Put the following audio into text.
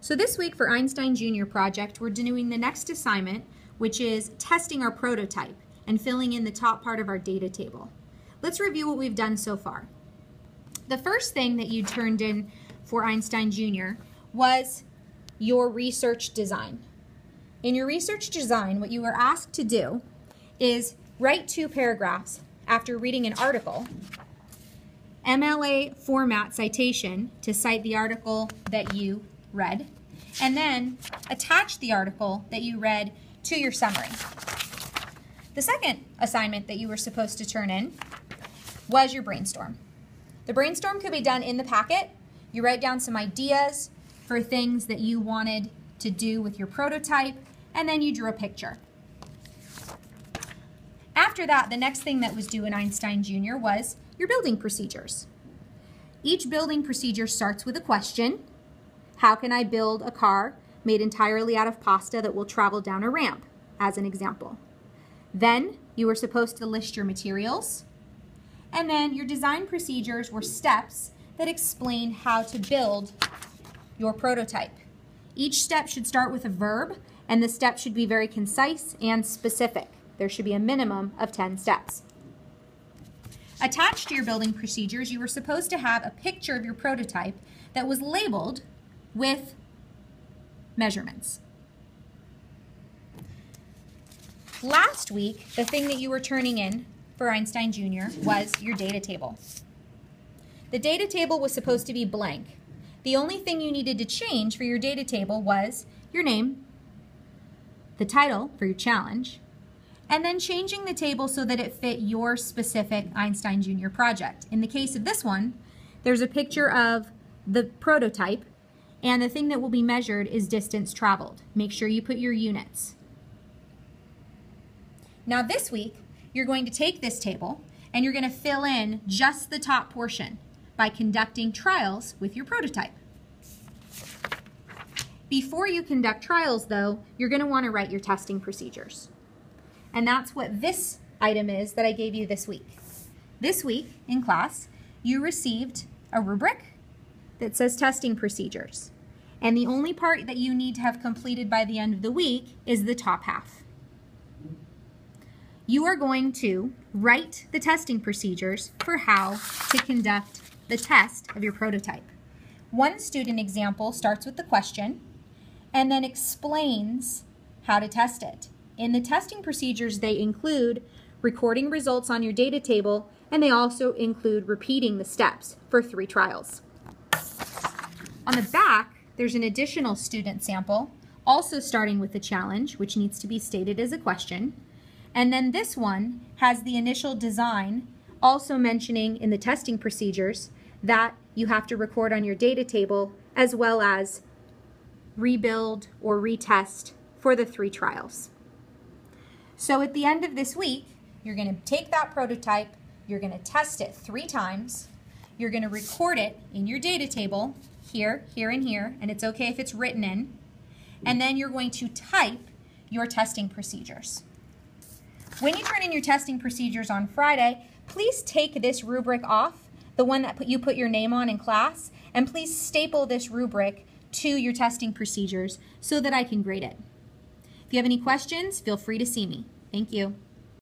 So this week for Einstein Jr. project, we're doing the next assignment, which is testing our prototype and filling in the top part of our data table. Let's review what we've done so far. The first thing that you turned in for Einstein Jr. was your research design. In your research design, what you were asked to do is write 2 paragraphs after reading an article, MLA format citation to cite the article that you read, and then attach the article that you read to your summary. The second assignment that you were supposed to turn in was your brainstorm. The brainstorm could be done in the packet. You write down some ideas for things that you wanted to do with your prototype, and then you drew a picture. After that, the next thing that was due in Einstein Jr. was your building procedures. Each building procedure starts with a question. How can I build a car made entirely out of pasta that will travel down a ramp, as an example? Then you were supposed to list your materials, and then your design procedures were steps that explain how to build your prototype. Each step should start with a verb, and the step should be very concise and specific. There should be a minimum of 10 steps. Attached to your building procedures, you were supposed to have a picture of your prototype that was labeled with measurements. Last week, the thing that you were turning in for Einstein Jr. was your data table. The data table was supposed to be blank. The only thing you needed to change for your data table was your name, the title for your challenge, and then changing the table so that it fit your specific Einstein Jr. project. In the case of this one, there's a picture of the prototype, and the thing that will be measured is distance traveled. Make sure you put your units. Now this week, you're going to take this table and you're going to fill in just the top portion by conducting trials with your prototype. Before you conduct trials, though, you're going to want to write your testing procedures. And that's what this item is that I gave you this week. This week in class, you received a rubric that says testing procedures. And the only part that you need to have completed by the end of the week is the top half. You are going to write the testing procedures for how to conduct the test of your prototype. One student example starts with the question and then explains how to test it. In the testing procedures, they include recording results on your data table, and they also include repeating the steps for 3 trials. On the back, there's an additional student sample, also starting with the challenge, which needs to be stated as a question. And then this one has the initial design, also mentioning in the testing procedures that you have to record on your data table, as well as rebuild or retest for the 3 trials. So at the end of this week, you're going to take that prototype, you're going to test it 3 times, you're going to record it in your data table, here, here, and here, and it's okay if it's written in, and then you're going to type your testing procedures. When you turn in your testing procedures on Friday, please take this rubric off, the one that you put your name on in class, and please staple this rubric to your testing procedures so that I can grade it. If you have any questions, feel free to see me. Thank you.